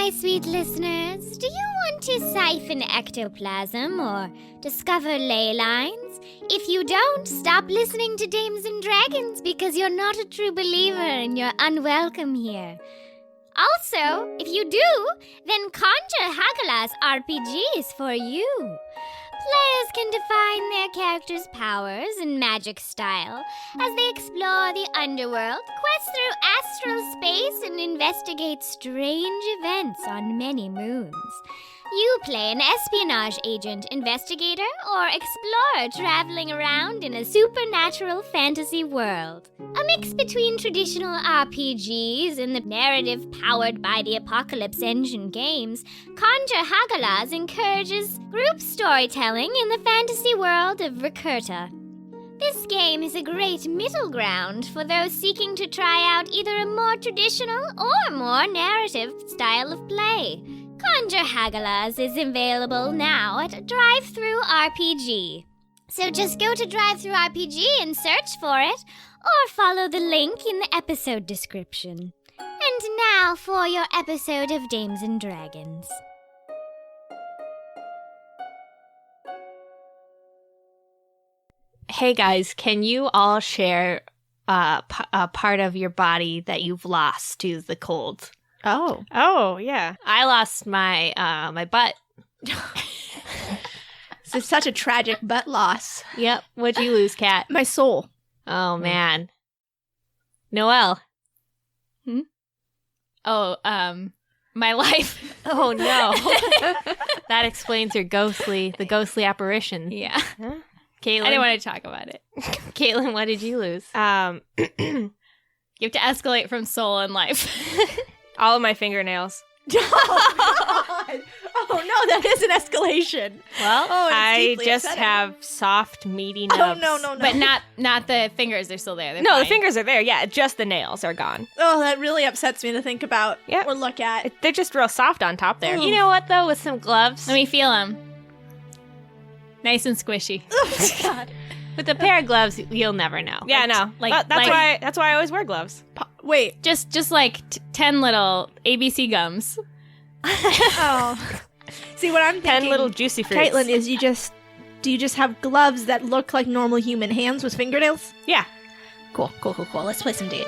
my sweet listeners, do you want to siphon ectoplasm or discover ley lines? If you don't, stop listening to Dames and Dragons because you're not a true believer and you're unwelcome here. Also, if you do, then Conjure Hagala's RPG is for you. Players can define their characters' powers and magic style as they explore the underworld, quest through astral space, and investigate strange events on many moons. You play an espionage agent, investigator, or explorer traveling around in a supernatural fantasy world. A mix between traditional RPGs and the narrative powered by the Apocalypse Engine games, Conjure Hagalas encourages group storytelling in the fantasy world of Recurta. This game is a great middle ground for those seeking to try out either a more traditional or more narrative style of play. Conjure Hagalas is available now at Drive-Thru RPG. So just go to Drive-Thru RPG and search for it, or follow the link in the episode description. And now for your episode of Dames and Dragons. Hey guys, can you all share a part of your body that you've lost to the cold? Oh, yeah. I lost my my butt. This is such a tragic butt loss. Yep. What'd you lose, Kat? My soul. Oh man. Noelle. My life. Oh no. That explains the ghostly apparition. Yeah. Huh? Caitlin. I didn't want to talk about it. Caitlin, what did you lose? You have to escalate from soul and life. All of my fingernails. Oh, God. Oh, no, that is an escalation. Well, I just have soft, meaty nubs. Oh, no. But not the fingers. They're still there. They're No, fine. the fingers are there. Yeah, just the nails are gone. Oh, that really upsets me to think about Yep. or look at. They're just real soft on top there. you know what though? With some gloves, Let me feel them. Nice and squishy. Oh, God. with a pair of gloves, you'll never know. Yeah, no. That's why I always wear gloves. Wait. Just like 10 little ABC gums. Oh. See, what I'm thinking, 10 little juicy fruits. Caitlin, is do you just have gloves that look like normal human hands with fingernails? Yeah. Cool. Let's play some D&D.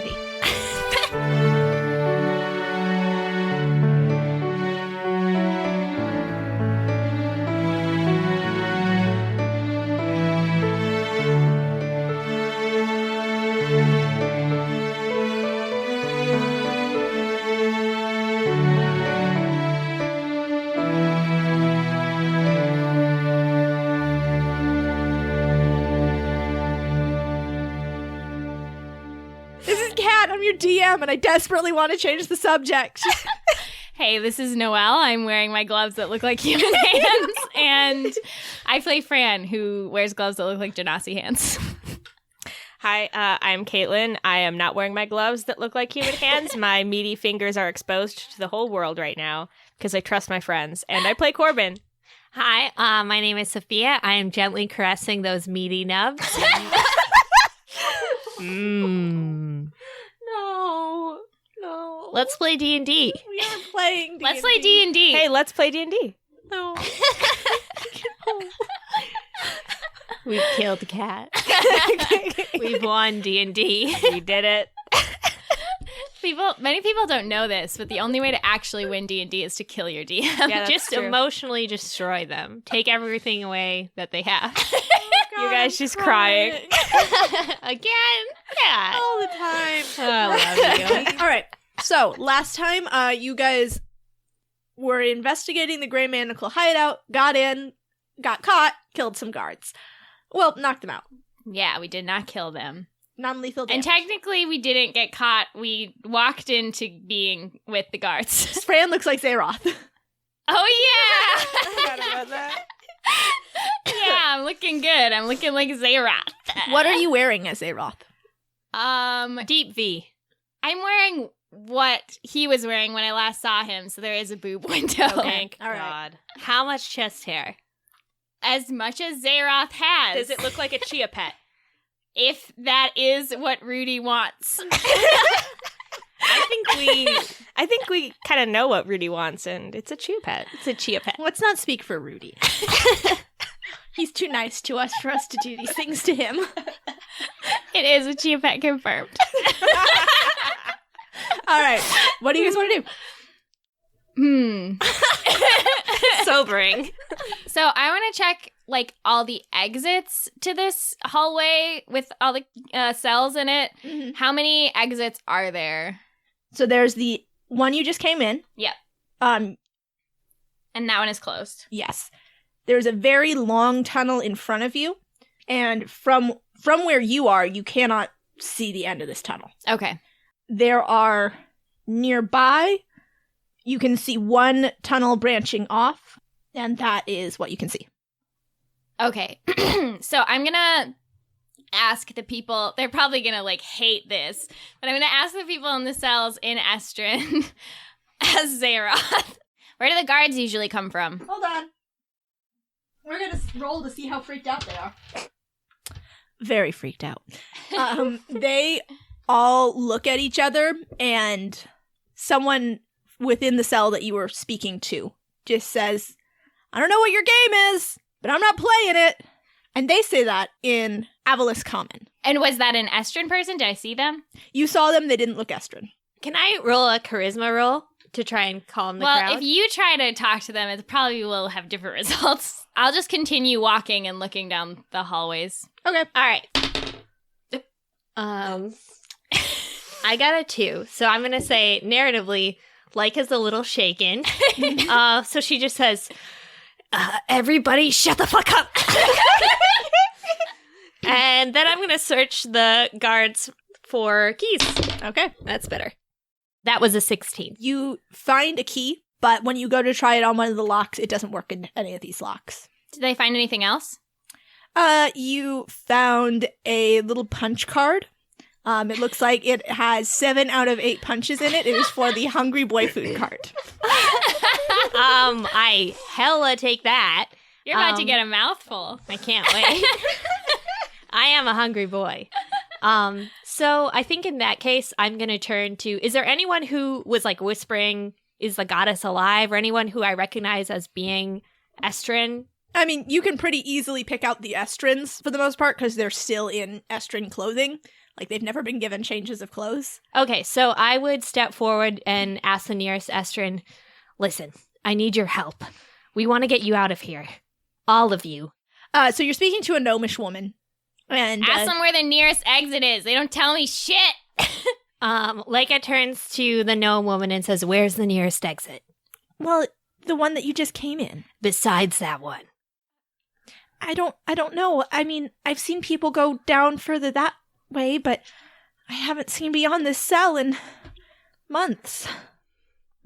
This is Kat. I'm your DM, and I desperately want to change the subject. Hey, this is Noelle. I'm wearing my gloves that look like human hands. And I play Fran, who wears gloves that look like Genasi hands. Hi, I'm Caitlin. I am not wearing my gloves that look like human hands. My meaty fingers are exposed to the whole world right now because I trust my friends. And I play Corbin. Hi, my name is Sophia. I am gently caressing those meaty nubs. No. Let's play D&D. We are playing D&D. Let's play D&D. Hey, let's play D&D. No. We've killed the cat. We've won D&D. We did it. Many people don't know this, but the only way to actually win D&D is to kill your DM. Yeah, that's Just true. emotionally destroy them. Take everything away that they have. You guys, she's crying. Again? Yeah. all the time. I love you. All right. So last time, you guys were investigating the Grey Manacle hideout, got in, got caught, killed some guards. Well, knocked them out. Yeah, we did not kill them. Non-lethal And damage. technically, we didn't get caught. We walked into being with the guards. Fran looks like Zeroth. Oh, yeah! Forgot about that. Yeah, I'm looking good. I'm looking like Zeroth. What are you wearing as Zeroth? Deep V. I'm wearing what he was wearing when I last saw him, so there is a boob window. Thank All right. God. How much chest hair? As much as Zeroth has. Does it look like a chia pet? If that is what Rudy wants. I think I think we kind of know what Rudy wants, and it's a chia pet. It's a chia pet. Let's not speak for Rudy. He's too nice to us for us to do these things to him. It is a chia pet confirmed. All right. What do you guys want to do? Sobering. So I want to check like all the exits to this hallway with all the cells in it. Mhm. How many exits are there? So there's the one you just came in. Yep. Um, And that one is closed. yes. There's a very long tunnel in front of you, and from where you are, you cannot see the end of this tunnel. Okay. There are nearby, you can see one tunnel branching off, and that is what you can see. Okay. So I'm going to ask the people, they're probably going to like hate this, but I'm going to ask the people in the cells in Estran as Zeroth. Where do the guards usually come from? Hold on. We're going to roll to see how freaked out they are. Very freaked out. They all look at each other, and someone within the cell that you were speaking to just says, I don't know what your game is, but I'm not playing it. And they say that in Avalis Common. And was that an Estran person? Did I see them? You saw them, they didn't look Estran. Can I roll a charisma roll to try and calm the crowd? Well, if you try to talk to them, it probably will have different results. I'll just continue walking and looking down the hallways. Okay. All right. I got a 2, so I'm going to say narratively, Leica's a little shaken. So she just says, everybody shut the fuck up. And then I'm going to search the guards for keys. Okay. That's better. That was a 16. You find a key, but when you go to try it on one of the locks, it doesn't work in any of these locks. Did they find anything else? You found a little punch card. It looks like it has 7 out of 8 punches in it. It is for the Hungry Boy food card. I hella take that. You're about to get a mouthful. I can't wait. I am a hungry boy. So I think in that case, I'm going to turn to, is there anyone who was like whispering, is the goddess alive, or anyone who I recognize as being Estran? I mean, you can pretty easily pick out the Estrans for the most part because they're still in Estran clothing. Like, they've never been given changes of clothes. Okay, so I would step forward and ask the nearest Estran, listen, I need your help. We want to get you out of here. All of you. So you're speaking to a gnomish woman. And Ask them where the nearest exit is. They don't tell me shit. Leica turns to the gnome woman and says, where's the nearest exit? well, the one that you just came in. Besides that one. I don't know. I mean, I've seen people go down further that way, but I haven't seen beyond this cell in months.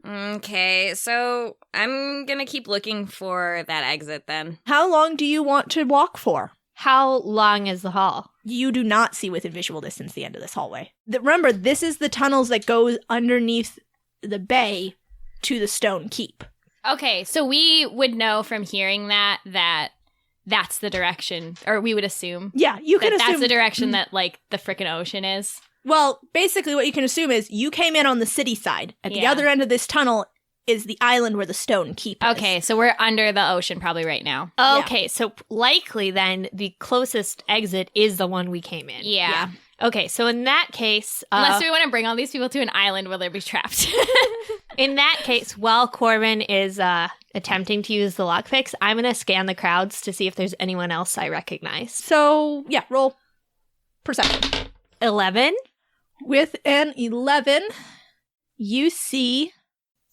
Okay, so I'm gonna keep looking for that exit then. How long do you want to walk for? How long is the hall? You do not see within visual distance the end of this hallway. Remember, this is the tunnels that goes underneath the bay to the stone keep. Okay, so we would know from hearing that that's the direction, or we would assume. Yeah, you can That's assume the direction that, like, the frickin' ocean is. Well, basically what you can assume is you came in on the city side. At the Yeah. other end of this tunnel is the island where the stone keep is. Okay, so we're under the ocean probably right now. Okay, so likely then the closest exit is the one we came in. Yeah. Okay, so in that case, Unless we want to bring all these people to an island where they'll be trapped. in that case, while Corbin is attempting to use the lockpicks, I'm going to scan the crowds to see if there's anyone else I recognize. So, yeah, roll perception. 11. With an 11, you see,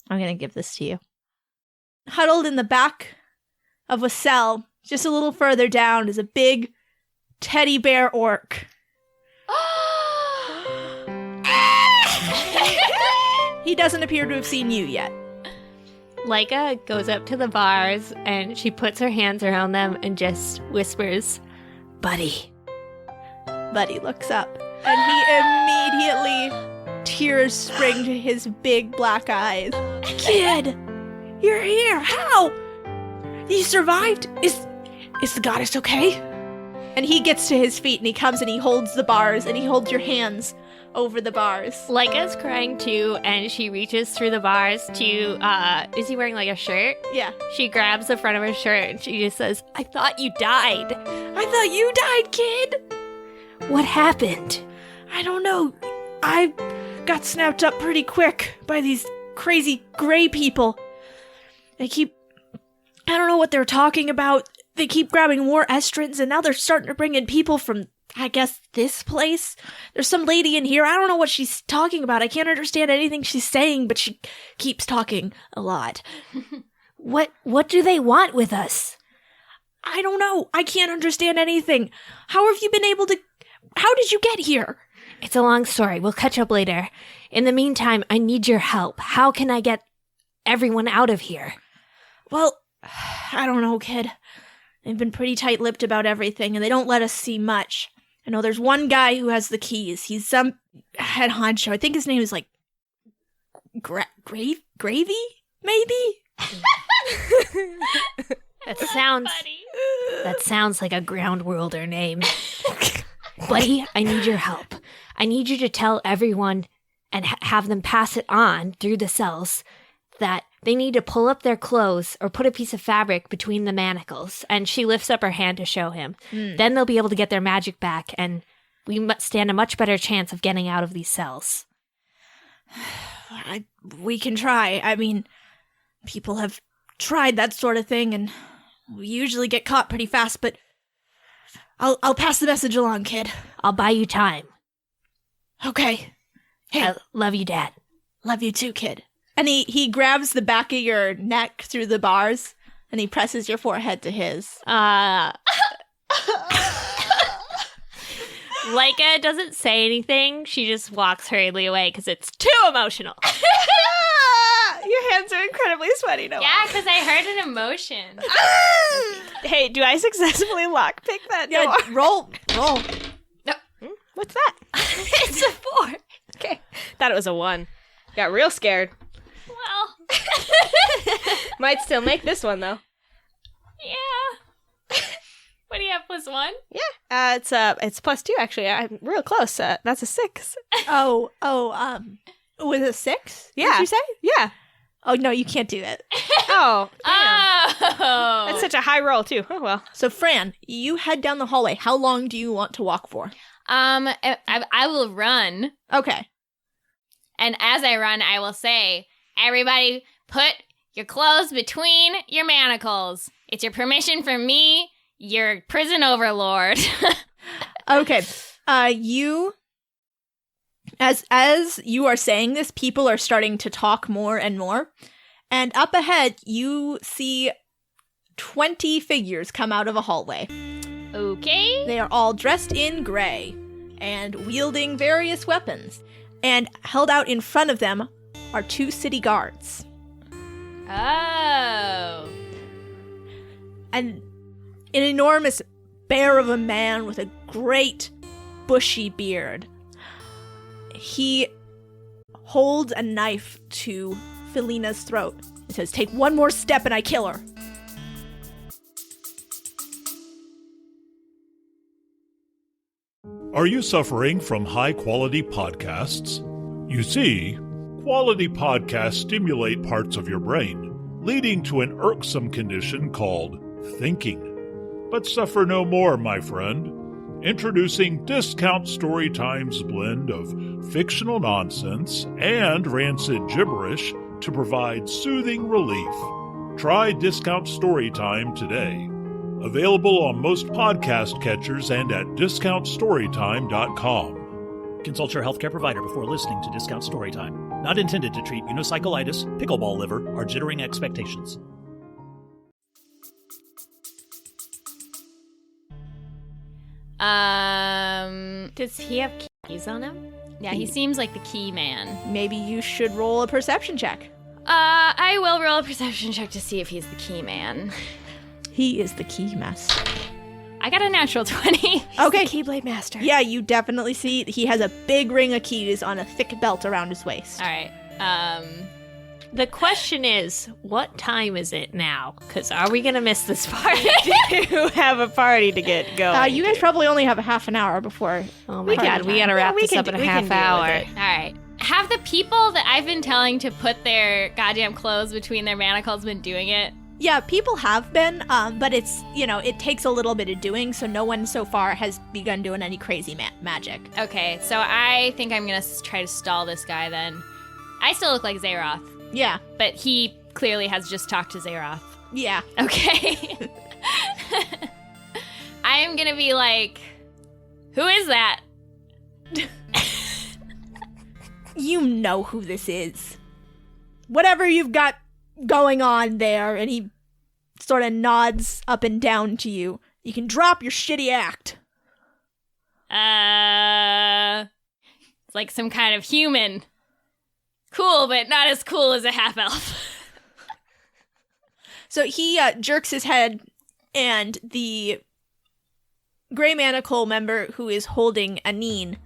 I'm going to give this to you, huddled in the back of a cell, just a little further down, is a big teddy bear orc. He doesn't appear to have seen you yet. Leica goes up to the bars and she puts her hands around them and just whispers, "Buddy." Buddy looks up, and he immediately, tears spring to his big black eyes. Kid, you're here. How? You survived? Is the goddess okay? And he gets to his feet, and he comes and he holds the bars, and he holds your hands over the bars. Leica's crying too, and she reaches through the bars to, is he wearing like a shirt? Yeah. She grabs the front of his shirt and she just says, I thought you died. I thought you died, kid. What happened? I don't know. I got snapped up pretty quick by these crazy gray people. I don't know what they're talking about. They keep grabbing more ESTRANs, and now they're starting to bring in people from, I guess, this place. There's some lady in here. I don't know what she's talking about. I can't understand anything she's saying, but she keeps talking a lot. What do they want with us? I don't know. I can't understand anything. How did you get here? It's a long story. We'll catch up later. In the meantime, I need your help. How can I get everyone out of here? Well, I don't know, kid. They've been pretty tight-lipped about everything, and they don't let us see much. I know there's one guy who has the keys. He's some head honcho. I think his name is like Gravy, maybe? That sounds like a ground worlder name. Buddy, I need your help. I need you to tell everyone and have them pass it on through the cells that they need to pull up their clothes or put a piece of fabric between the manacles. And she lifts up her hand to show him. Then they'll be able to get their magic back, and we stand a much better chance of getting out of these cells. We can try. I mean, people have tried that sort of thing, and we usually get caught pretty fast, but I'll pass the message along, kid. I'll buy you time. Okay. Hey. I love you, Dad. Love you too, kid. And he grabs the back of your neck through the bars, and he presses your forehead to his. Leica doesn't say anything. She just walks hurriedly away because it's too emotional. Your hands are incredibly sweaty, Noah. Yeah, because I heard an emotion. Hey, do I successfully lockpick that door? Yeah, roll. No. What's that? It's a 4. Okay. Thought it was a 1. Got real scared. Well. Might still make this one, though. Yeah. What do you have, +1? Yeah. It's +2, actually. I'm real close. That's a 6. With a 6? Yeah. Did you say? Yeah. Oh, no, you can't do it. Oh, damn. Oh. That's such a high roll, too. Oh, well. So, Fran, you head down the hallway. How long do you want to walk for? I will run. Okay. And as I run, I will say, everybody put your clothes between your manacles. It's your permission from me, your prison overlord. Okay. As you are saying this, people are starting to talk more and more. And up ahead, you see 20 figures come out of a hallway. Okay. They are all dressed in gray and wielding various weapons. And held out in front of them are 2 city guards. Oh. And an enormous bear of a man with a great bushy beard. He holds a knife to Felina's throat. He says, "Take one more step and I kill her." Are you suffering from high-quality podcasts? You see, quality podcasts stimulate parts of your brain, leading to an irksome condition called thinking. But suffer no more, my friend. Introducing Discount Storytime's blend of fictional nonsense and rancid gibberish to provide soothing relief. Try Discount Storytime today. Available on most podcast catchers and at discountstorytime.com. Consult your healthcare provider before listening to Discount Storytime. Not intended to treat unicyclitis, pickleball liver, or jittering expectations. Does he have keys on him? Yeah, he seems like the key man. Maybe you should roll a perception check. I will roll a perception check to see if he's the key man. He is the key master. I got a natural 20. Okay. Keyblade Master. Yeah, you definitely see he has a big ring of keys on a thick belt around his waist. All right. The question is, what time is it now? Because are we going to miss this party? You have a party to get going. You guys probably only have a half an hour before. Oh my god, we got to wrap this up in a half hour. All right. Have the people that I've been telling to put their goddamn clothes between their manacles been doing it? Yeah, people have been, but it's, it takes a little bit of doing, so no one so far has begun doing any crazy magic. Okay, so I think I'm going to try to stall this guy then. I still look like Zeroth. Yeah. But he clearly has just talked to Zeroth. Yeah. Okay. I am going to be like, who is that? You know who this is. Whatever you've got going on there, and he sort of nods up and down to you. You can drop your shitty act. It's like some kind of human. Cool, but not as cool as a half-elf. So he jerks his head, and the Grey Manacle member who is holding Anine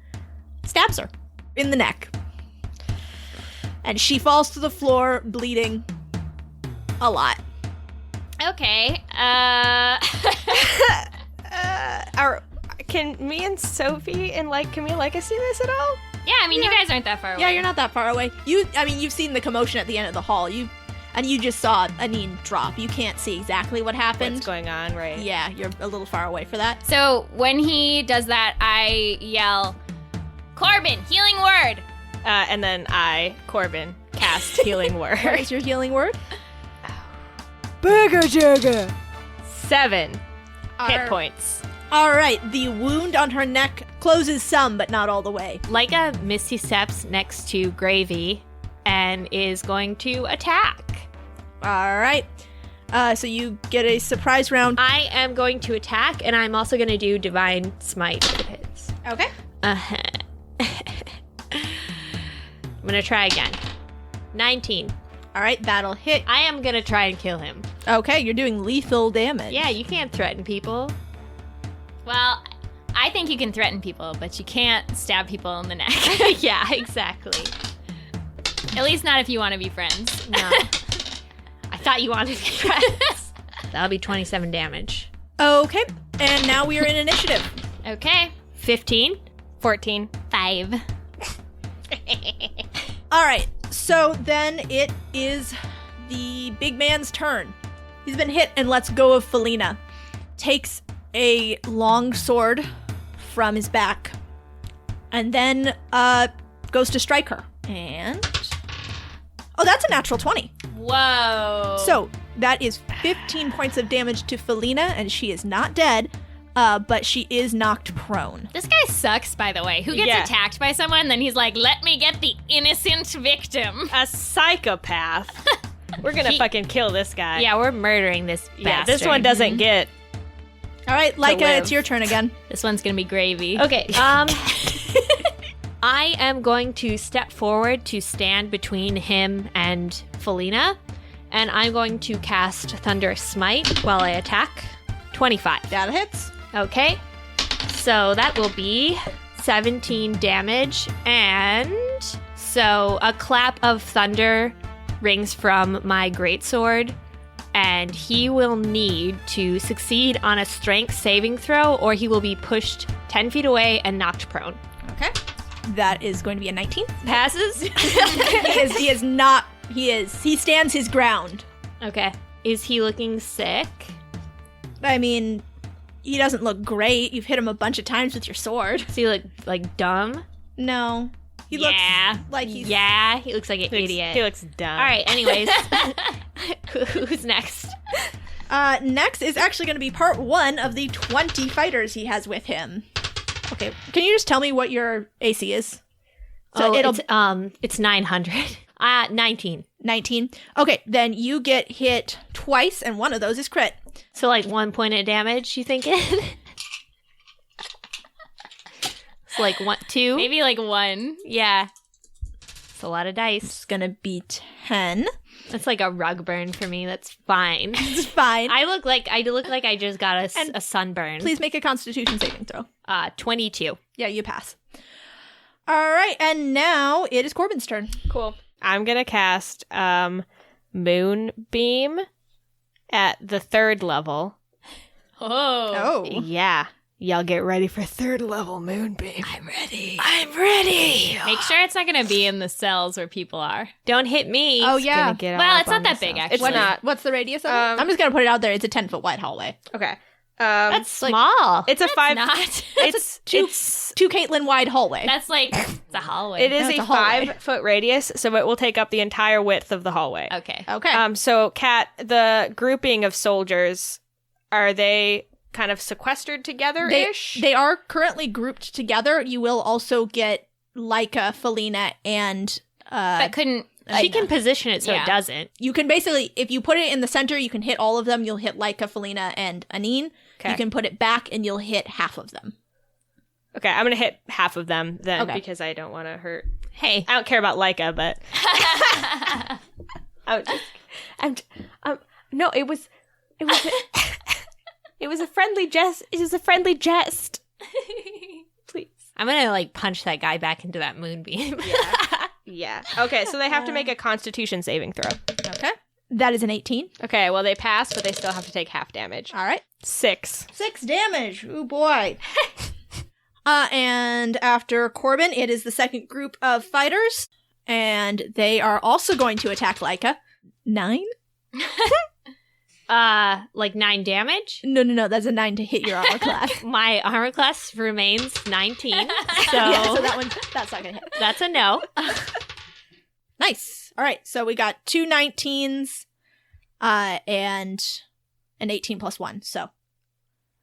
stabs her in the neck. And she falls to the floor, bleeding a lot. Okay, Can me and Sophie and Camille see this at all? yeah, I mean, you guys aren't that far away. Yeah, you're not that far away. You've seen the commotion at the end of the hall. You just saw Anine drop. You can't see exactly what happened. What's going on, right? Yeah, you're a little far away for that. So when he does that, I yell, Corbin, healing word! And then Corbin, cast Healing Word. What is your healing word? Burger Jugger! 7 hit points. All right, the wound on her neck closes some, but not all the way. Leica misty steps next to Gravy and is going to attack. All right. So you get a surprise round. I am going to attack, and I'm also going to do Divine Smite if it hits. Okay. I'm going to try again. 19. All right, that'll hit. I am going to try and kill him. Okay, you're doing lethal damage. Yeah, you can't threaten people. Well, I think you can threaten people, but you can't stab people in the neck. Yeah, exactly. At least not if you want to be friends. No. I thought you wanted to be friends. That'll be 27 damage. Okay, and now we are in initiative. Okay. 15. 14. 5. All right, so then it is the big man's turn. He's been hit and lets go of Felina. Takes a long sword from his back and then goes to strike her. And oh, that's a natural 20. Whoa. So that is 15 points of damage to Felina, and she is not dead, but she is knocked prone. This guy sucks, by the way. Who gets attacked by someone, then he's like, let me get the innocent victim. A psychopath. We're gonna fucking kill this guy. Yeah, we're murdering this bastard. Yeah, this one doesn't get. All right, Leica, it's your turn again. This one's gonna be gravy. Okay, I am going to step forward to stand between him and Felina, and I'm going to cast Thunder Smite while I attack. 25. That hits. Okay, so that will be 17 damage, and so a clap of thunder rings from my greatsword, and he will need to succeed on a strength saving throw, or he will be pushed 10 feet away and knocked prone. Okay. That is going to be a 19. Passes? He stands his ground. Okay. Is he looking sick? I mean, he doesn't look great. You've hit him a bunch of times with your sword. Does he look like dumb? No. He looks like he's... Yeah, he looks like an idiot. He looks dumb. All right, anyways. Who's next? Next is actually going to be part 1 of the 20 fighters he has with him. Okay, can you just tell me what your AC is? So it's 900. 19. 19. Okay, then you get hit twice, and one of those is crit. So like 1 point of damage, you thinking? It's like 1, 2. Maybe like 1. Yeah. It's a lot of dice. It's gonna be 10. That's like a rug burn for me. That's fine. It's fine. I look like I just got a sunburn. Please make a Constitution saving throw. 22. Yeah, you pass. All right, and now it is Corbin's turn. Cool. I'm going to cast Moonbeam at the 3rd level. Oh. Yeah. Y'all get ready for 3rd level Moonbeam. I'm ready. Make sure it's not going to be in the cells where people are. Don't hit me. Oh, It's yeah. gonna get Well, all it's up not on that big, myself. actually. It's not. What's the radius of it? I'm just going to put it out there. It's a 10-foot wide hallway. Okay. That's small. It's a 5. Not. It's Two Caitlin wide hallway. That's like, it's a hallway. It is No, it's a a hallway. 5-foot radius, so it will take up the entire width of the hallway. Okay. Okay. So, Kat, the grouping of soldiers, are they kind of sequestered together-ish? They are currently grouped together. You will also get Leica, Felina, and But couldn't. She can position it so Yeah. it doesn't. you can basically, if you put it in the center, you can hit all of them. You'll hit Leica, Felina, and Anine. Okay. You can put it back, and you'll hit half of them. Okay, I'm going to hit half of them then Okay. because I don't want to hurt. Hey. I don't care about Leica, but no, it was it was a friendly jest. It was a friendly jest. Please. I'm going to like punch that guy back into that moonbeam. Yeah. Okay, so they have to make a Constitution saving throw. Okay. That is an 18. Okay, well they pass, but they still have to take half damage. All right. 6. 6 damage. Ooh, boy. And after Corbin, it is the second group of fighters. And they are also going to attack Leica. 9? Like 9 damage. No. That's a 9 to hit your armor class. My armor class remains 19. So, Yeah, so that's not going to hit. that's a no. Nice. All right. So we got 2 19s and an 18 plus 1. So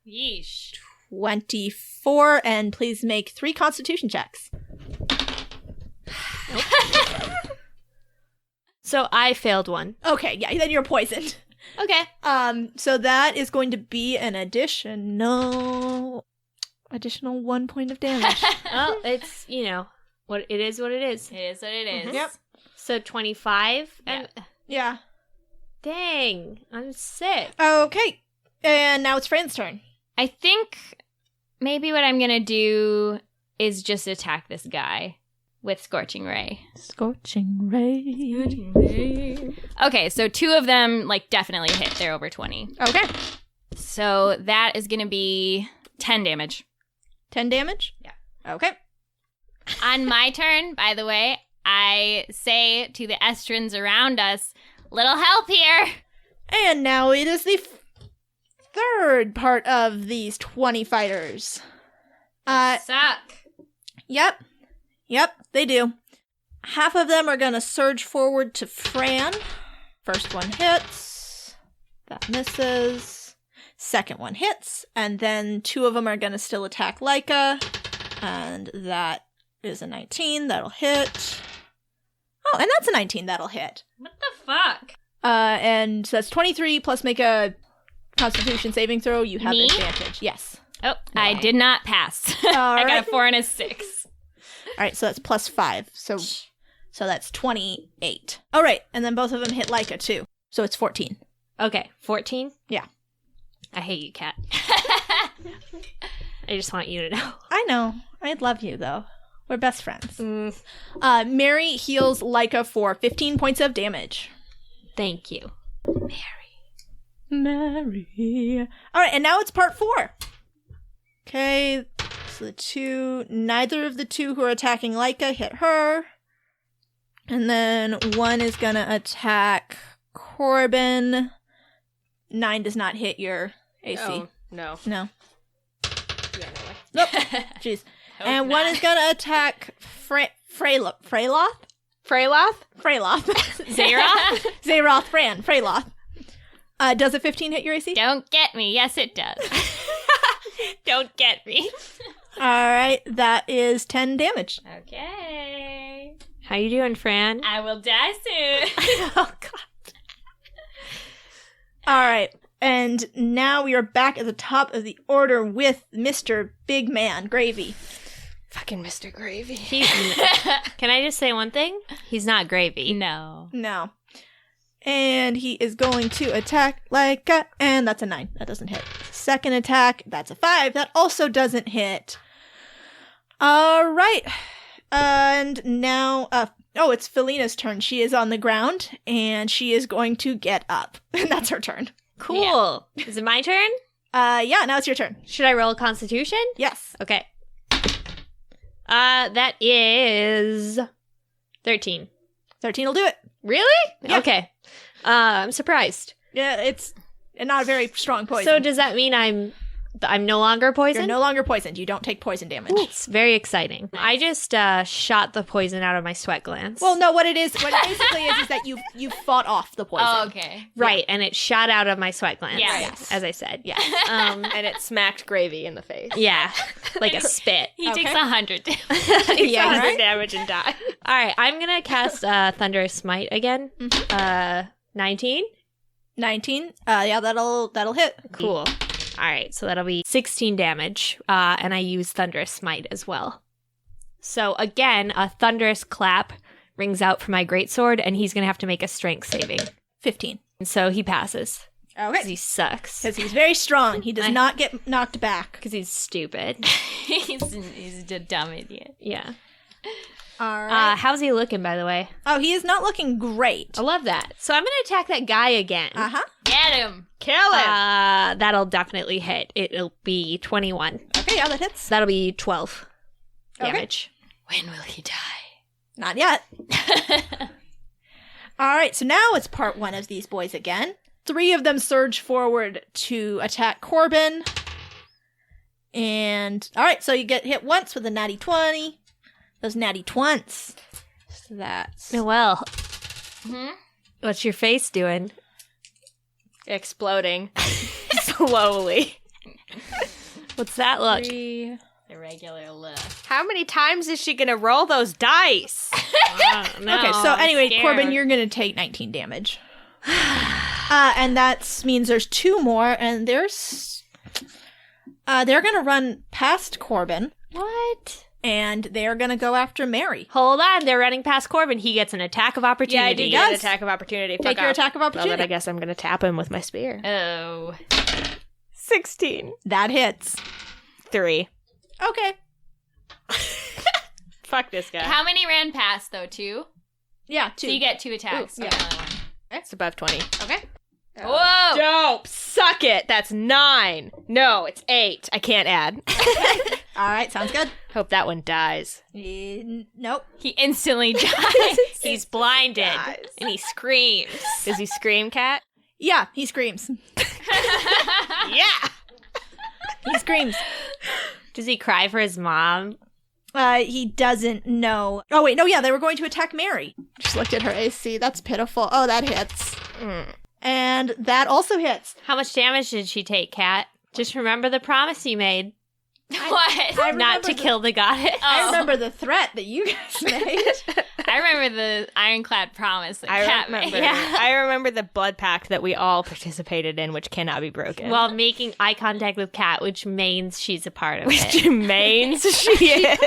Yeesh. 24. And please make 3 constitution checks. So I failed one. Okay. Yeah. Then you're poisoned. Okay. So that is going to be an additional 1 point of damage. Well, it's, what it is what it is. It is what it is. Yep. So 25. Yeah. And Yeah. dang, I'm sick. Okay. And now it's Fran's turn. I think maybe what I'm going to do is just attack this guy with Scorching Ray. Scorching ray. Okay, so 2 of them, like, definitely hit. They're over 20. Okay. So that is going to be 10 damage. 10 damage? Yeah. Okay. On my turn, by the way, I say to the Estrans around us, little help here. And now it is the third part of these 20 fighters. Suck. Yep, they do. Half of them are going to surge forward to Fran. First one hits. That misses. Second one hits. And then 2 of them are going to still attack Leica. And that is a 19. That'll hit. Oh, and that's a 19. That'll hit. What the fuck? And so that's 23 plus make a Constitution saving throw. You have Me? advantage. Yes. Oh, I did not pass. All I got right. a 4 and a 6. All right, so that's plus 5. So that's 28. All right, and then both of them hit Leica too. So it's 14. Okay, 14? Yeah. I hate you, Kat. I just want you to know. I know. I'd love you though. We're best friends. Mary heals Leica for 15 points of damage. Thank you. Mary. All right, and now it's part 4. Okay, so neither of the 2 who are attacking Leica hit her. And then one is gonna attack Corbin. 9 does not hit your AC. Oh, no. No. Yeah, no way. Nope. Jeez. And one is gonna attack Freyloth? Freyloth? Freyloth. Zara? Zeroth Fran. Freyloth. Does a 15 hit your AC? Don't get me. Yes, it does. Don't get me. Alright, that is 10 damage. Okay. How you doing, Fran? I will die soon. Oh, God. Alright, and now we are back at the top of the order with Mr. Big Man, Gravy. Fucking Mr. Gravy. Can I just say one thing? He's not gravy. No. No. And he is going to attack Leica, and that's a 9. That doesn't hit. Second attack, that's a 5. That also doesn't hit. Alright. And now, Oh, it's Felina's turn. She is on the ground, and she is going to get up. And that's her turn. Cool. Is it my turn? Yeah, now it's your turn. Should I roll Constitution? Yes. Okay. That is 13. 13 will do it. Really? Yeah. Okay. I'm surprised. Yeah, it's not a very strong poison. So does that mean I'm no longer poisoned? You're no longer poisoned. You don't take poison damage. It's very exciting. I just shot the poison out of my sweat glands. Well, no, what it basically is that you fought off the poison. Oh, okay. Right, and it shot out of my sweat glands. Yeah. Yes. As I said, yeah. And it smacked Gravy in the face. Yeah, like a spit. He Okay. takes 100 damage. Yeah, 100 damage and die. All right, I'm going to cast Thunderous Smite again. 19. 19. Yeah, that'll hit. Cool. All right, so that'll be 16 damage, and I use Thunderous Smite as well. So again, a thunderous clap rings out from my greatsword, and he's going to have to make a strength saving. 15. And so he passes. Okay. Because he sucks. Because he's very strong. He does not get knocked back. Because he's stupid. he's a dumb idiot. Yeah. All right. How's he looking, by the way? Oh, he is not looking great. I love that. So I'm going to attack that guy again. Uh-huh. Get him. Kill him. That'll definitely hit. It'll be 21. Okay, yeah, that hits. That'll be 12 Okay. damage. When will he die? Not yet. All right, so now it's part one of these boys again. 3 of them surge forward to attack Corbin. And, all right, so you get hit once with a natty 20. Those natty twents. So that's... Noelle. What's your face doing? Exploding. Slowly. What's that look? The regular look. How many times is she gonna roll those dice? Okay, so anyway, Corbin, you're going to take 19 damage. And that means there's 2 more, and they're going to run past Corbin, What? and they're going to go after Mary. Hold on, they're running past Corbin. He gets an attack of opportunity. Yeah, I do get an attack of opportunity. Take your attack of Well, then I opportunity. guess I'm gonna tap him with my spear. Oh. 16. That hits. 3. Okay. Fuck this guy. How many ran past, though? 2? Yeah, 2. So you get 2 attacks. Ooh, Yeah. Another one. It's above 20. Okay. Whoa! Dope. Suck it. That's 9. No, it's 8. I can't add. All right, sounds good. Hope that one dies. Nope. He instantly dies. He's blinded. And he screams. Does he scream, Cat? Yeah, he screams. Yeah. He screams. Does he cry for his mom? He doesn't know. Oh, wait, no, yeah, they were going to attack Mary. Just looked at her AC. That's pitiful. Oh, that hits. And that also hits. How much damage did she take, Kat? Just remember the promise you made. What? I Not to kill the goddess. I remember the threat that you guys made. I remember the ironclad promise that I Kat remember. made. I remember the blood pact that we all participated in, which cannot be broken. While making eye contact with Kat, which means she's a part of which it. means she is.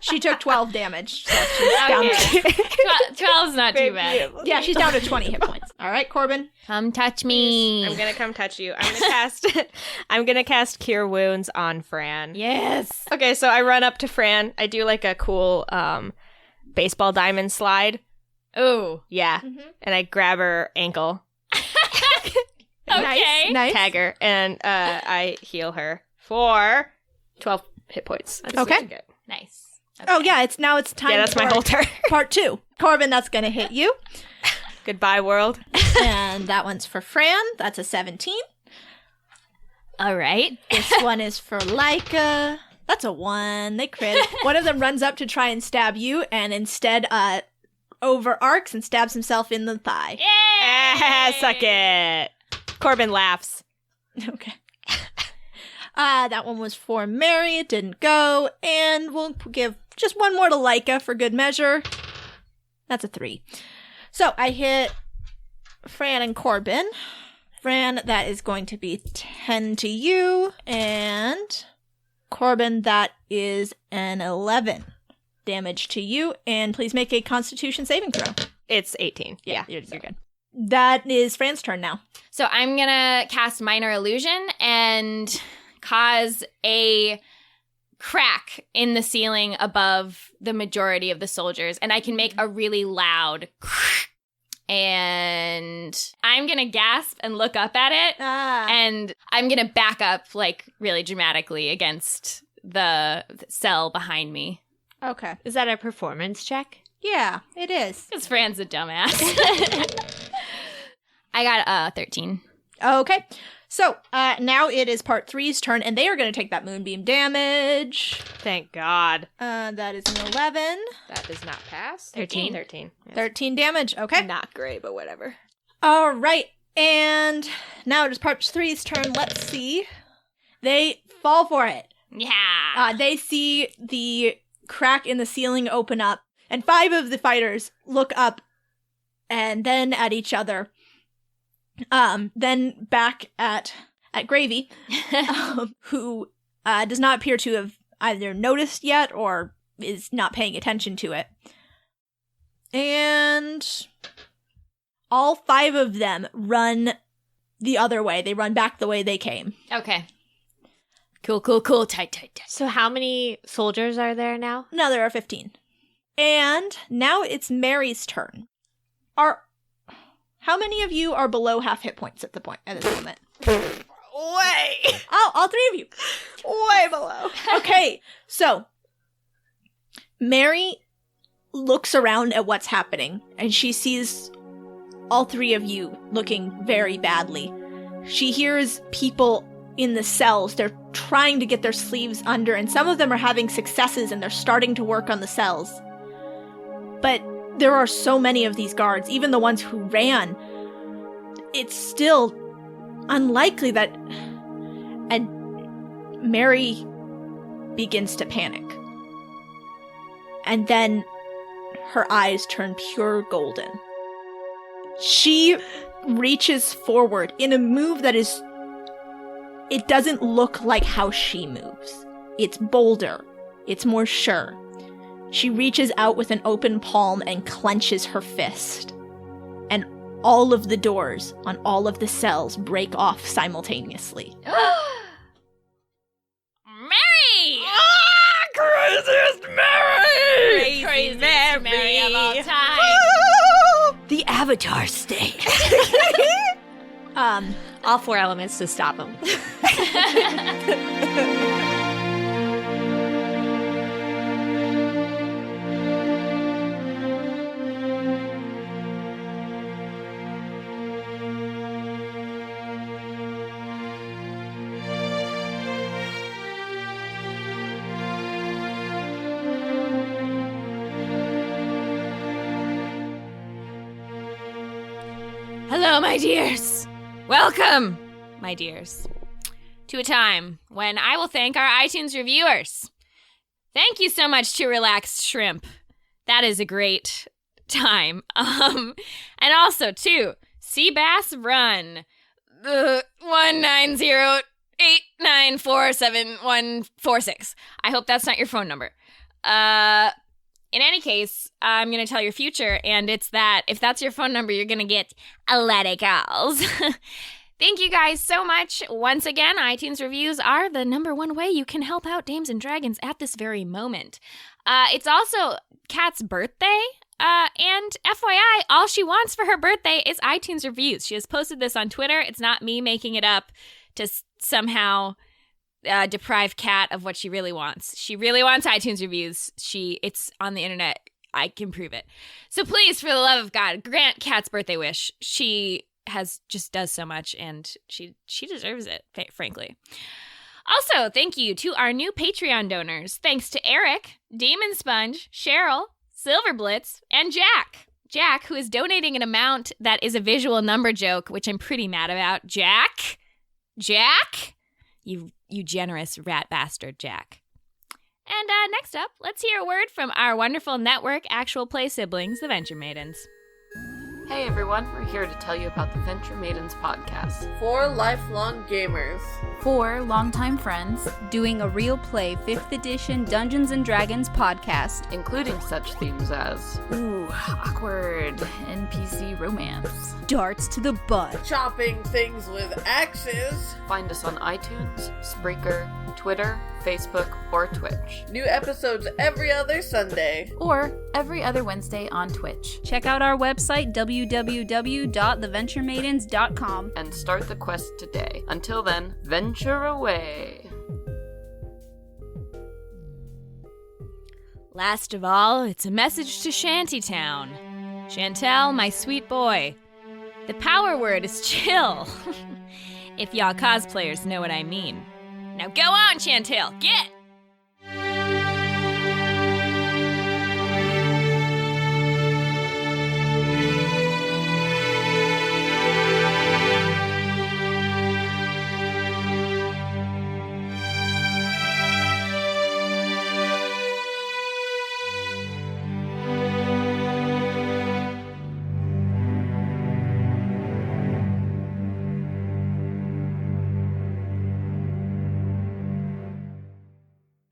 She took 12 damage. So she's down Okay. to, 12's not too bad. yeah, she's down to 20 hit points. All right, Corbin. Come touch me. I'm gonna come touch you. I'm gonna cast Cure Wounds on Fran. Yes. Okay, so I run up to Fran. I do like a cool baseball diamond slide. Ooh. Yeah. And I grab her ankle, Okay. Nice. tag her, and I heal her for 12 hit points. That's Okay. really good. Nice. Oh, yeah, it's time Yeah, that's for my whole turn. part 2. Corbin, that's going to hit you. Goodbye, world. And that one's for Fran. That's a 17. All right. This one is for Leica. That's a 1. They crit. One of them runs up to try and stab you, and instead over arcs and stabs himself in the thigh. Suck it. Corbin laughs. Okay. That one was for Mary. It didn't go. And we'll give just one more to Leica for good measure. That's a 3. So I hit Fran and Corbin. Fran, that is going to be 10 to you. And Corbin, that is an 11 damage to you. And please make a Constitution saving throw. It's 18. Yeah. You're good. That is Fran's turn now. So I'm going to cast Minor Illusion and cause a crack in the ceiling above the majority of the soldiers, and I can make a really loud and I'm going to gasp and look up at it, and I'm going to back up, like, really dramatically against the cell behind me. Okay. Is that a performance check? Yeah, it is. Because Fran's a dumbass. I got 13. Okay. So, now it is part 3's turn, and they are going to take that moonbeam damage. Thank God. That is an 11. That does not pass. 13. 13. Yes. 13 damage. Okay. Not great, but whatever. All right. And now it is part 3's turn. Let's see. They fall for it. Yeah. They see the crack in the ceiling open up, and 5 of the fighters look up and then at each other. Then back at Gravy, who does not appear to have either noticed yet or is not paying attention to it. And all 5 of them run the other way. They run back the way they came. Okay. Cool. Tight. So how many soldiers are there now? Now there are 15. And now it's Mary's turn. How many of you are below half hit points at this moment? Way! Oh, all 3 of you. Way below. Okay, so Mary looks around at what's happening, and she sees all 3 of you looking very badly. She hears people in the cells. They're trying to get their sleeves under, and some of them are having successes, and they're starting to work on the cells. But there are so many of these guards, even the ones who ran. It's still unlikely that... And Mary begins to panic. And then her eyes turn pure golden. She reaches forward in a move that is... It doesn't look like how she moves. It's bolder. It's more sure. She reaches out with an open palm and clenches her fist. And all of the doors on all of the cells break off simultaneously. Mary! Craziest Mary! Craziest Mary of all time. The Avatar state. All 4 elements to stop them. Hello, my dears. Welcome, my dears, to a time when I will thank our iTunes reviewers. Thank you so much to Relaxed Shrimp. That is a great time. And also to Seabass Run, 19089474146. I hope that's not your phone number. In any case, I'm going to tell your future, and it's that if that's your phone number, you're going to get a lot of calls. Thank you guys so much. Once again, iTunes reviews are the #1 way you can help out Dames and Dragons at this very moment. It's also Kat's birthday, and FYI, all she wants for her birthday is iTunes reviews. She has posted this on Twitter. It's not me making it up to somehow... deprive Kat of what she really wants. She really wants iTunes reviews. It's on the internet. I can prove it. So please, for the love of God, grant Kat's birthday wish. She just does so much, and she deserves it, frankly. Also, thank you to our new Patreon donors. Thanks to Eric, Demon Sponge, Cheryl, Silverblitz, and Jack. Jack, who is donating an amount that is a visual number joke, which I'm pretty mad about. Jack? You generous rat bastard, Jack. And next up, let's hear a word from our wonderful network actual play siblings, the Venture Maidens. Hey everyone, we're here to tell you about the Venture Maidens podcast. 4 lifelong gamers. 4 longtime friends doing a real play 5th edition Dungeons & Dragons podcast, including such themes as awkward NPC romance, darts to the butt, chopping things with axes. Find us on iTunes, Spreaker, Twitter, Facebook, or Twitch. New episodes every other Sunday. Or every other Wednesday on Twitch. Check out our website, www.theventuremaidens.com. And start the quest today. Until then, venture away. Last of all, it's a message to Shantytown. Chantel, my sweet boy. The power word is chill. If y'all cosplayers know what I mean. Now go on, Chantel, get!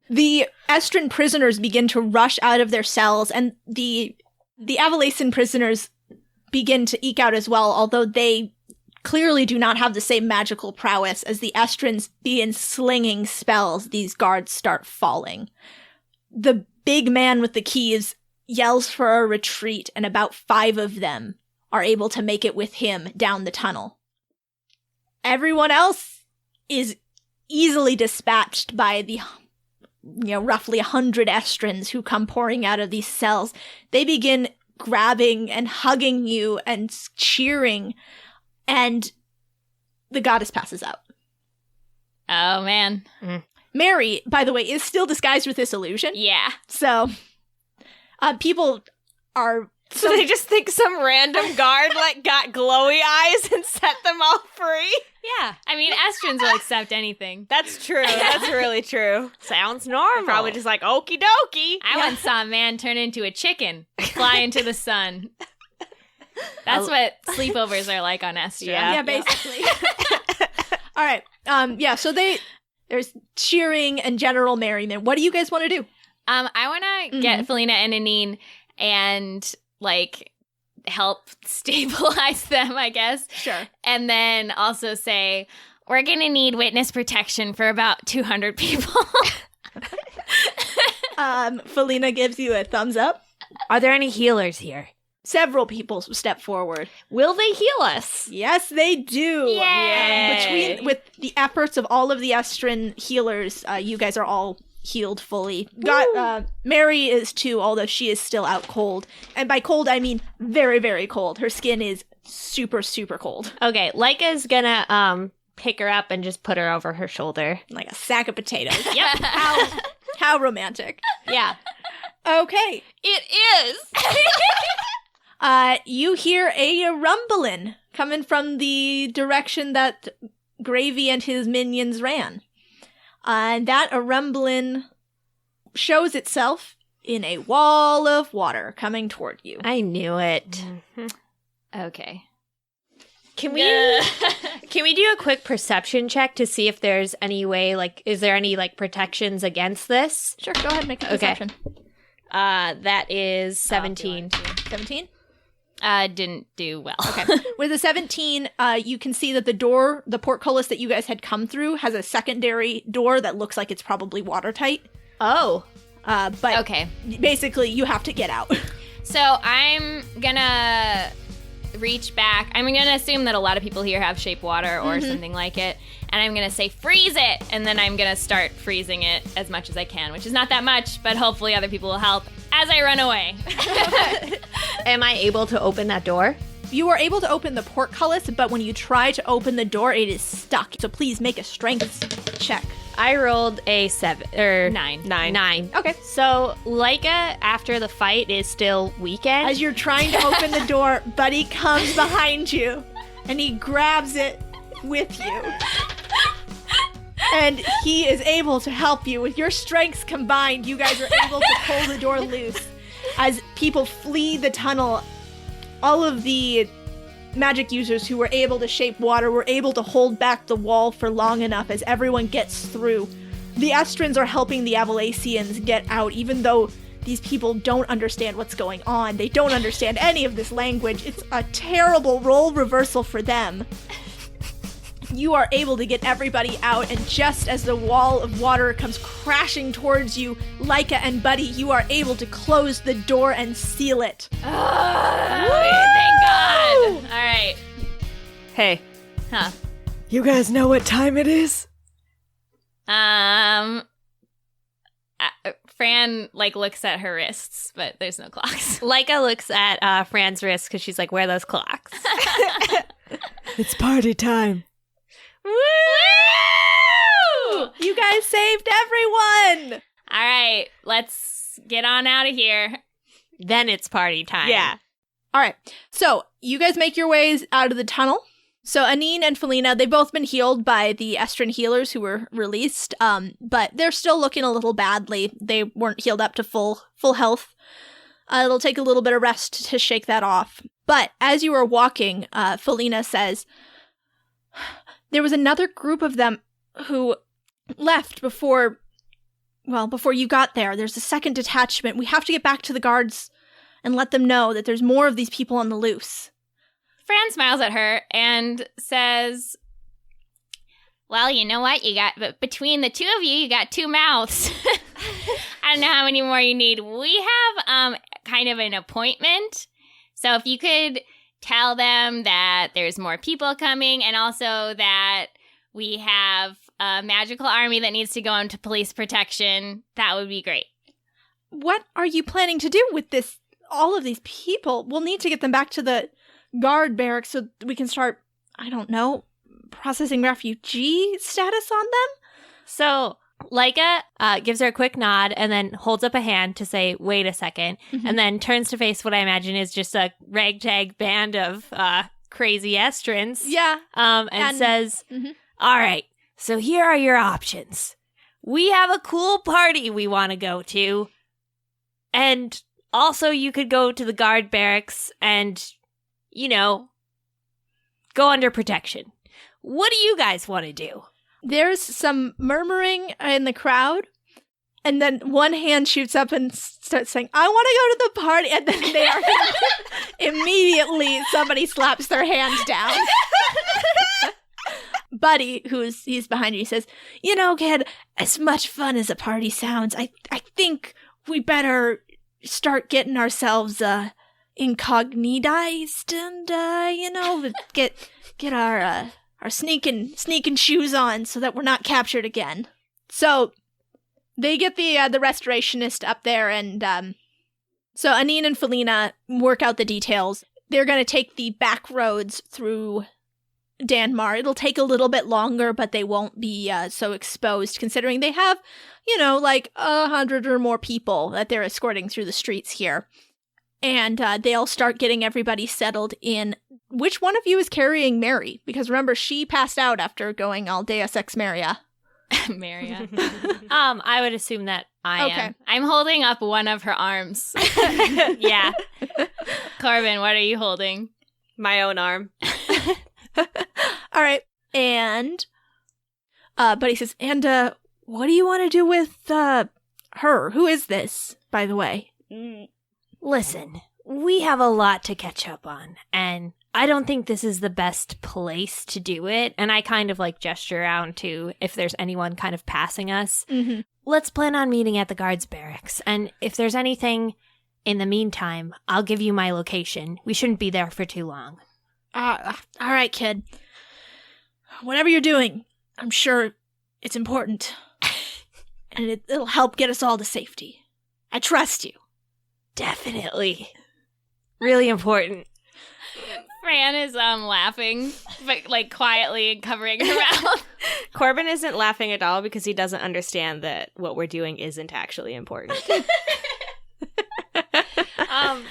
The Estran prisoners begin to rush out of their cells, and the Avalacen prisoners begin to eke out as well, although they clearly do not have the same magical prowess. As the Estrans begin slinging spells, these guards start falling. The big man with the keys yells for a retreat, and about 5 of them are able to make it with him down the tunnel. Everyone else is easily dispatched by the roughly 100 Estrans who come pouring out of these cells. They begin grabbing and hugging you and cheering, and the goddess passes out. Oh, man. Mary, by the way, is still disguised with this illusion. Yeah. So, people are... So they just think some random guard got glowy eyes and set them all free? Yeah. I mean, Estrans will accept anything. That's true. That's really true. Sounds normal. Probably just like, okie dokie. I once saw a man turn into a chicken, fly into the sun. That's what sleepovers are like on Estran. Yeah, basically. All right. So there's cheering and general merriment. What do you guys want to do? I want to get Felina and Anine and help stabilize them, I guess. Sure. And then also say, we're going to need witness protection for about 200 people. Felina gives you a thumbs up. Are there any healers here? Several people step forward. Will they heal us? Yes, they do. Yay! With the efforts of all of the Estran healers, you guys are all healed fully. Mary is too, although she is still out cold. And by cold, I mean very, very cold. Her skin is super, super cold. Okay, Leica's gonna pick her up and just put her over her shoulder. Like a sack of potatoes. Yep. How romantic. Yeah. Okay. It is! You hear a rumbling coming from the direction that Gravy and his minions ran. And that rumbling shows itself in a wall of water coming toward you. I knew it. Okay. Can we do a quick perception check to see if there's any way, is there any, protections against this? Sure, go ahead and make a perception. That is 17. 17? Didn't do well. Okay. With a 17, you can see that the portcullis that you guys had come through has a secondary door that looks like it's probably watertight. Oh. But okay. Basically, you have to get out. So I'm gonna reach back. I'm gonna assume that a lot of people here have shape water or something like it. And I'm gonna say, freeze it! And then I'm gonna start freezing it as much as I can, which is not that much, but hopefully other people will help as I run away. Am I able to open that door? You are able to open the portcullis, but when you try to open the door, it is stuck. So please make a strength check. I rolled a 9. 9. Okay. So Leica, after the fight, is still weakened. As you're trying to open the door, Buddy comes behind you, and he grabs it with you. And he is able to help you. With your strengths combined, you guys are able to pull the door loose. As people flee the tunnel, all of the magic users who were able to shape water were able to hold back the wall for long enough as everyone gets through. The Estrans are helping the Avalaceians get out, even though these people don't understand what's going on. They don't understand any of this language. It's a terrible role reversal for them. you are able to get everybody out, and just as the wall of water comes crashing towards you, Leica and Buddy, you are able to close the door and seal it. Thank God. All right. Hey. Huh. You guys know what time it is? Fran, looks at her wrists, but there's no clocks. Leica looks at Fran's wrist because she's like, where are those clocks? It's party time. Woo! You guys saved everyone! All right, let's get on out of here. Then it's party time. Yeah. All right, so you guys make your ways out of the tunnel. So Anine and Felina, they've both been healed by the ESTRAN healers who were released, but they're still looking a little badly. They weren't healed up to full health. It'll take a little bit of rest to shake that off. But as you are walking, Felina says, there was another group of them who left before you got there. There's a second detachment. We have to get back to the guards and let them know that there's more of these people on the loose. Fran smiles at her and says, well, you know what? But between the two of you, you got 2 mouths. I don't know how many more you need. We have kind of an appointment. So if you could tell them that there's more people coming and also that we have a magical army that needs to go into police protection, that would be great. What are you planning to do with all of these people? We'll need to get them back to the guard barracks so we can start, I don't know, processing refugee status on them? So Leica gives her a quick nod and then holds up a hand to say, wait a second, and then turns to face what I imagine is just a ragtag band of crazy ESTRANs. Yeah. And says, all right, so here are your options. We have a cool party we want to go to, and also you could go to the guard barracks and, go under protection. What do you guys want to do? There's some murmuring in the crowd, and then one hand shoots up and starts saying, I want to go to the party, and then they are immediately somebody slaps their hand down. Buddy, he's behind you, says, kid, as much fun as a party sounds, I think we better start getting ourselves incognitized and get our sneaking shoes on so that we're not captured again. So they get the restorationist up there, and so Anine and Felina work out the details. They're going to take the back roads through Danmar. It'll take a little bit longer, but they won't be so exposed, considering they have, 100 or more people that they're escorting through the streets here. And they'll start getting everybody settled in. Which one of you is carrying Mary? Because remember, she passed out after going all Deus Ex Maria. Maria. I would assume that I am. I'm holding up one of her arms. Yeah. Corbin, what are you holding? My own arm. All right. And Buddy says, and what do you want to do with her? Who is this, by the way? Listen, we have a lot to catch up on, and I don't think this is the best place to do it. And I kind of gesture around to if there's anyone kind of passing us. Mm-hmm. Let's plan on meeting at the guards barracks. And if there's anything in the meantime, I'll give you my location. We shouldn't be there for too long. All right, kid. Whatever you're doing, I'm sure it's important. And it'll help get us all to safety. I trust you. Definitely. Really important. Fran is laughing, but quietly and covering her mouth. Corbin isn't laughing at all because he doesn't understand that what we're doing isn't actually important.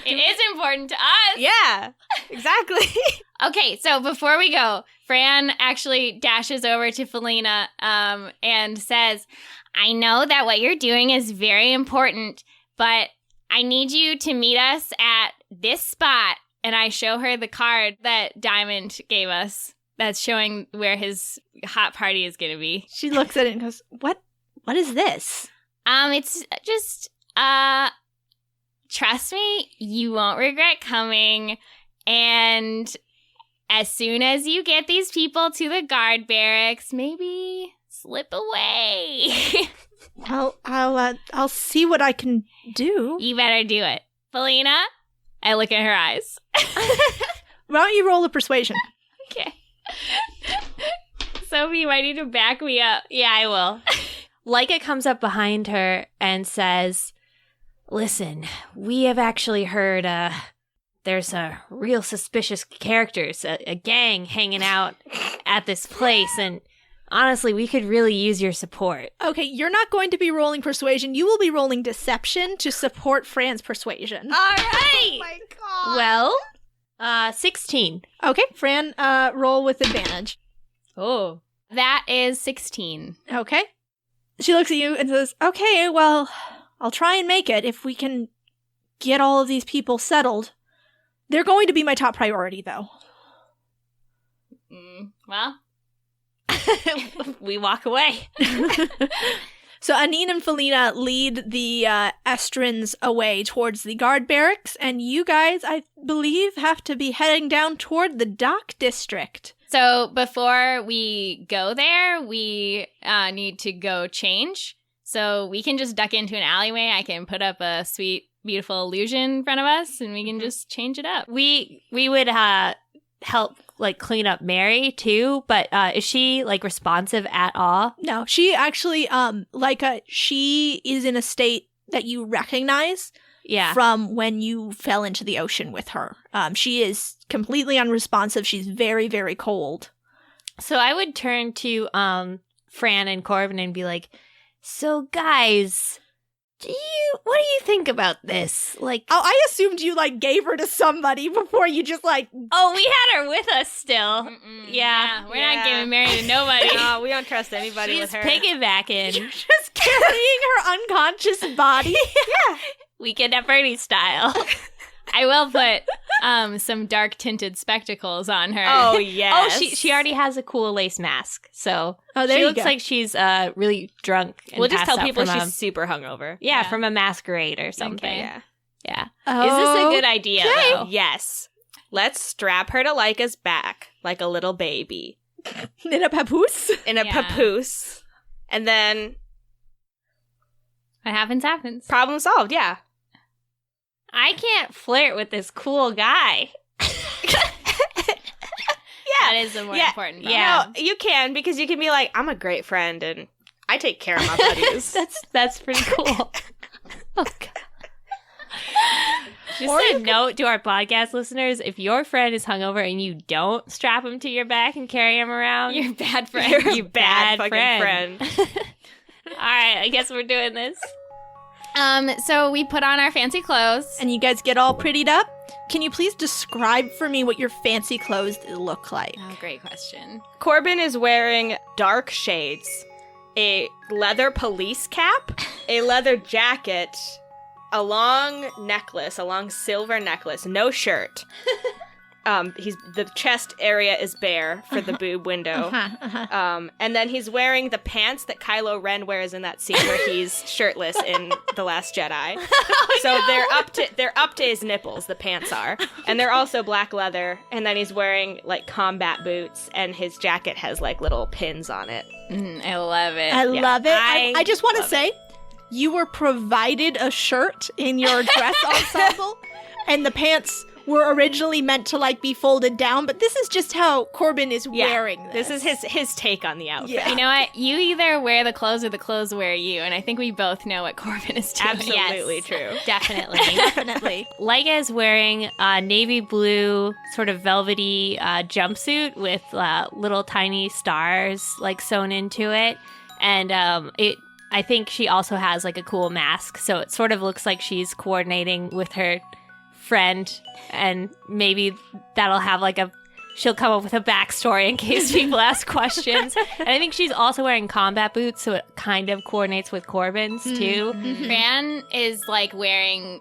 It is important to us. Yeah, exactly. Okay, so before we go, Fran actually dashes over to Felina and says, I know that what you're doing is very important, but I need you to meet us at this spot. And I show her the card that Diamond gave us that's showing where his hot party is going to be. She looks at it and goes, What is this? It's just, trust me, you won't regret coming. And as soon as you get these people to the guard barracks, maybe slip away. I'll see what I can do. You better do it. Felina, I look at her eyes. Why don't you roll a persuasion? Okay. Sophie, you might need to back me up. Yeah, I will. Leica comes up behind her and says, listen, we have actually heard there's a real suspicious characters, a gang hanging out at this place, and honestly, we could really use your support. Okay, you're not going to be rolling persuasion. You will be rolling deception to support Fran's persuasion. All right. Oh my god. Well, 16. Okay, Fran, roll with advantage. Oh. That is 16. Okay. She looks at you and says, okay, well, I'll try and make it if we can get all of these people settled. They're going to be my top priority, though. Well, we walk away. So Anine and Felina lead the Estrans away towards the guard barracks, and you guys, I believe, have to be heading down toward the dock district. so before we go there, we need to go change. So we can just duck into an alleyway. I can put up a sweet, beautiful illusion in front of us, and we can just change it up. We would help like clean up Mary too, but is she like responsive at all? No, she actually, she is in a state that you recognize from when you fell into the ocean with her. She is completely unresponsive. She's very, very cold. So I would turn to Fran and Corbin and be like, so guys, what do you think about this? Like, I assumed you like gave her to somebody before you just like. Oh, we had her with us still. Yeah, we're not giving Mary to nobody. No, we don't trust anybody with her. She's piggybacking. You're just carrying her unconscious body. Yeah, Weekend at Bernie's style. I will put some dark tinted spectacles on her. Oh yes. Oh, she already has a cool lace mask. So there she you looks go. like she's really drunk. And We'll just passed tell out people from she's super hungover. Yeah, from a masquerade or something. Okay. Yeah. Oh, Is this a good idea though? Yes. Let's strap her to Leica's back like a little baby. In a papoose? In a papoose. And then what happens. Problem solved, yeah. I can't flirt with this cool guy. That is the more important part. Yeah. No, you can, because you can be like, I'm a great friend and I take care of my buddies. That's pretty cool. Oh, God. Just a note to our podcast listeners, if your friend is hungover and you don't strap him to your back and carry him around, You're a bad friend. You bad fucking friend. All right, I guess we're doing this. So we put on our fancy clothes. And you guys get all prettied up. Can you please describe for me what your fancy clothes look like? Oh, great question. Corbin is wearing dark shades, a leather police cap, a leather jacket, a long silver necklace, no shirt. The chest area is bare for the boob window. And then he's wearing the pants that Kylo Ren wears in that scene where he's shirtless in The Last Jedi. They're up to his nipples, the pants are. And they're also black leather. And then he's wearing like combat boots, and his jacket has like little pins on it. I love it. I love it. I just want to say, you were provided a shirt in your dress ensemble, and the pants were originally meant to like be folded down, but this is just how Corbin is wearing this. This is his take on the outfit. You know what? You either wear the clothes or the clothes wear you, and I think we both know what Corbin is doing. Absolutely true. Definitely. Definitely. Leica is wearing a navy blue sort of velvety jumpsuit with little tiny stars like sewn into it. And I think she also has like a cool mask, so it sort of looks like she's coordinating with her friend, and maybe that'll have like she'll come up with a backstory in case people ask questions. And I think she's also wearing combat boots, so it kind of coordinates with Corbin's too. Fran is like wearing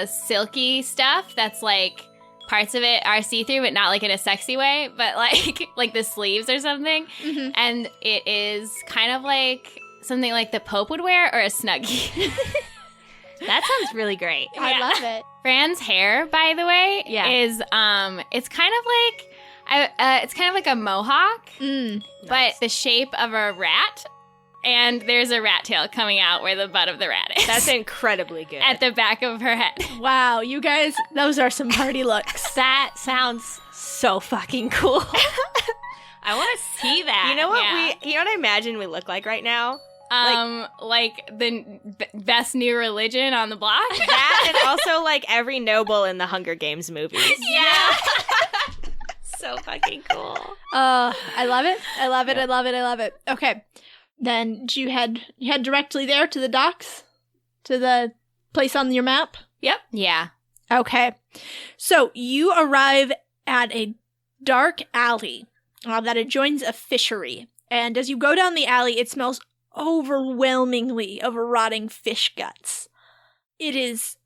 silky stuff that's like parts of it are see-through, but not like in a sexy way, but like the sleeves or something. And it is kind of like something like the Pope would wear, or a Snuggie. That sounds really great. I love it. Fran's hair, by the way, is it's kind of like It's kind of like a mohawk, but the shape of a rat. And there's a rat tail coming out where the butt of the rat is. That's incredibly good. At the back of her head. Wow, you guys, those are some party looks. That sounds so fucking cool. I want to see that. You know what you know what I imagine we look like right now? Like the best new religion on the block. That and also like every noble in the Hunger Games movies. Yeah. So fucking cool. I love it. I love it. I love it. I love it. Okay. Then you head directly there to the docks? To the place on your map? Yep. Yeah. Okay. So you arrive at a dark alley that adjoins a fishery. And as you go down the alley, it smells overwhelmingly of rotting fish guts. It is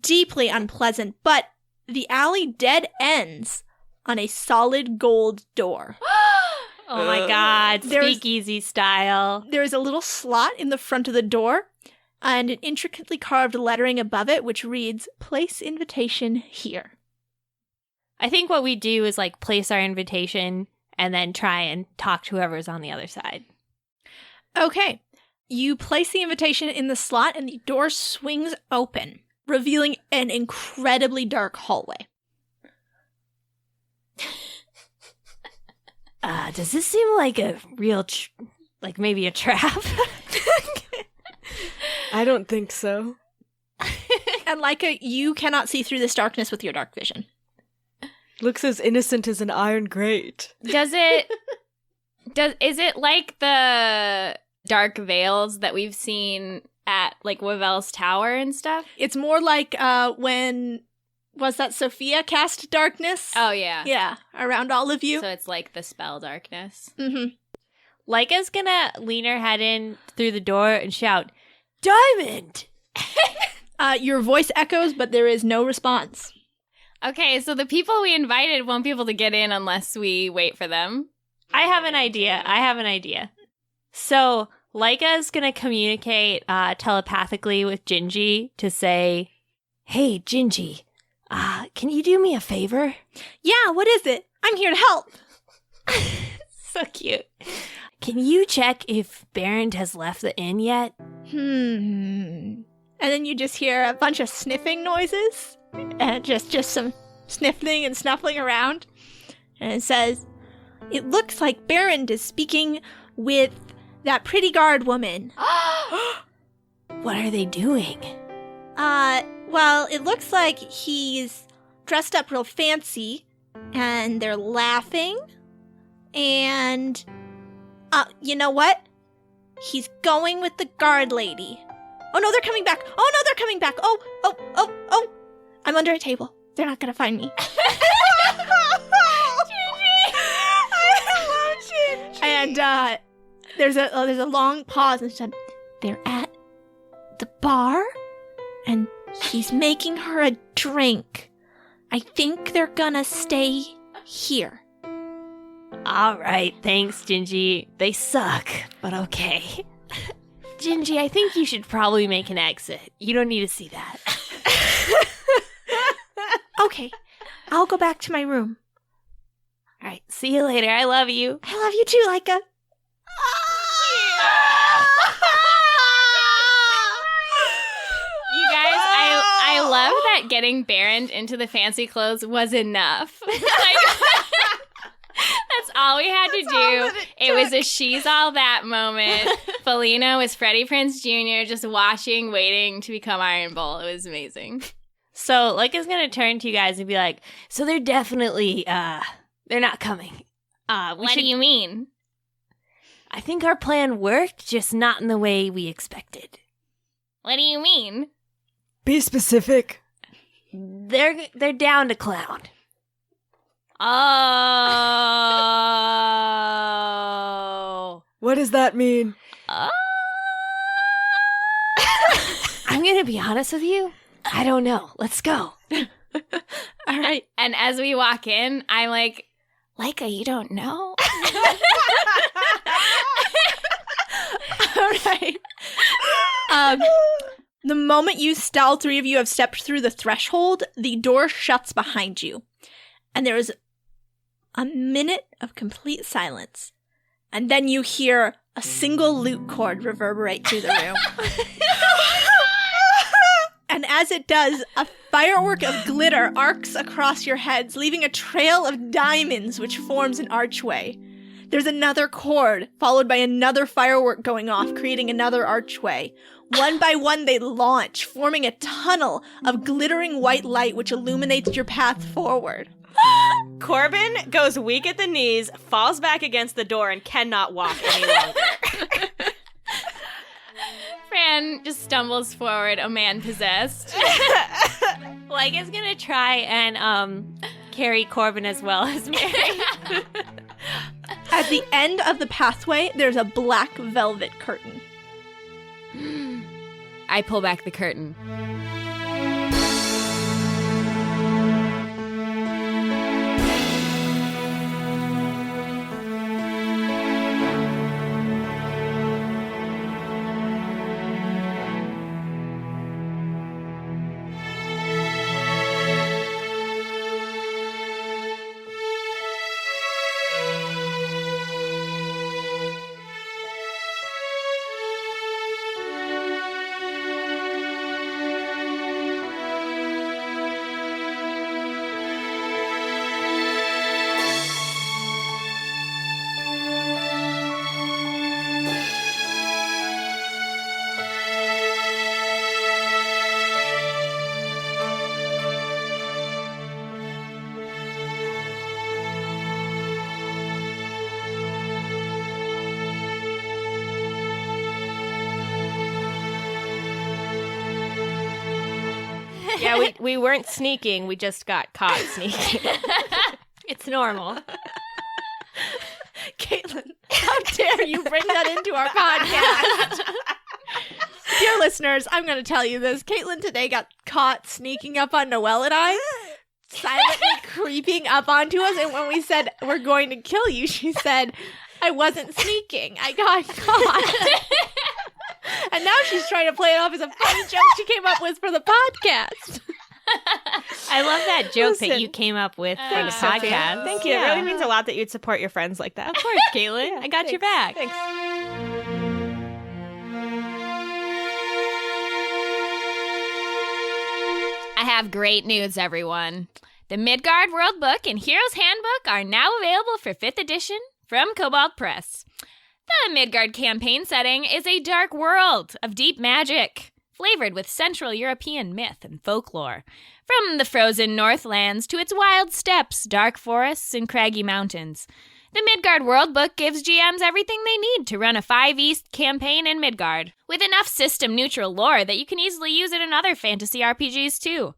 deeply unpleasant, but the alley dead ends on a solid gold door. Oh my god, speakeasy style. There is a little slot in the front of the door and an intricately carved lettering above it which reads, "Place invitation here." I think what we do is like place our invitation and then try and talk to whoever's on the other side. Okay. You place the invitation in the slot and the door swings open, revealing an incredibly dark hallway. Does this seem like a real, like maybe a trap? I don't think so. And Leica, you cannot see through this darkness with your dark vision. Looks as innocent as an iron grate. Is it like the dark veils that we've seen at like Wavel's Tower and stuff? It's more like when was that Sophia cast darkness? Oh yeah. Yeah, around all of you. So it's like the spell darkness. Mm-hmm. Leica's gonna lean her head in through the door and shout, "Diamond!" Your voice echoes, but there is no response. Okay, so the people we invited won't be able to get in unless we wait for them. I have an idea. So Leica's gonna communicate telepathically with Gingy to say, "Hey, Gingy, can you do me a favor?" "Yeah, what is it? I'm here to help." So cute. "Can you check if BERAND has left the inn yet?" And then you just hear a bunch of sniffing noises. And just some sniffling and snuffling around. And it says, "It looks like BERAND is speaking with that pretty guard woman." What are they doing? Well, it looks like he's dressed up real fancy. And they're laughing. And, you know what? He's going with the guard lady. Oh no, they're coming back. Oh. I'm under a table. They're not gonna find me. And there's a long pause and said, "They're at the bar and he's making her a drink. I think they're gonna stay here." All right, thanks, Gingy. They suck, but okay. Gingy, I think you should probably make an exit. You don't need to see that. Okay, I'll go back to my room. All right, see you later. I love you. I love you too, Leica. You guys, I love that getting BERAND into the fancy clothes was enough. That's all we had to do. It was a she's all that moment. FELINA was Freddie Prinze Jr. just watching, waiting to become Iron Bull. It was amazing. So Leica's gonna turn to you guys and be like, "So they're definitely, they're not coming. What do you mean? I think our plan worked, just not in the way we expected." What do you mean? Be specific. They're down to clown. Oh. What does that mean? I'm gonna be honest with you. I don't know. Let's go. All right. And as we walk in, I'm like, "Leica, you don't know?" All right. The moment all three of you have stepped through the threshold, the door shuts behind you. And there is a minute of complete silence, and then you hear a single lute chord reverberate through the room. And as it does, a firework of glitter arcs across your heads, leaving a trail of diamonds which forms an archway. There's another chord, followed by another firework going off, creating another archway. One by one, they launch, forming a tunnel of glittering white light which illuminates your path forward. Corbin goes weak at the knees, falls back against the door, and cannot walk any longer. Fran just stumbles forward, a man possessed. Like, is gonna try and carry Corbin as well as Mary. At the end of the pathway, there's a black velvet curtain. I pull back the curtain. Yeah, we weren't sneaking. We just got caught sneaking. It's normal. Caitlin, how dare you bring that into our podcast? Dear listeners, I'm going to tell you this. Caitlin today got caught sneaking up on Noelle and I, silently creeping up onto us. And when we said, we're going to kill you, she said, I wasn't sneaking. I got caught. And now she's trying to play it off as a funny joke she came up with for the podcast. I love that joke that you came up with for the podcast. Thank you. It really means a lot that you'd support your friends like that. Of course, Caitlin. I got your back. Thanks. I have great news, everyone. The Midgard World Book and Hero's Handbook are now available for 5th edition from Cobalt Press. The Midgard campaign setting is a dark world of deep magic, flavored with Central European myth and folklore. From the frozen Northlands to its wild steppes, dark forests, and craggy mountains. The Midgard World Book gives GMs everything they need to run a 5e campaign in Midgard, with enough system-neutral lore that you can easily use it in other fantasy RPGs too.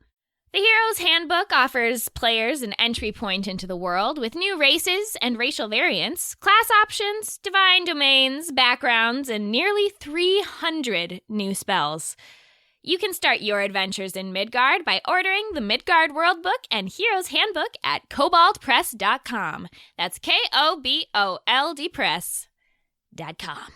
The Hero's Handbook offers players an entry point into the world with new races and racial variants, class options, divine domains, backgrounds, and nearly 300 new spells. You can start your adventures in Midgard by ordering the Midgard World Book and Hero's Handbook at cobaltpress.com. That's KOBOLD press.com.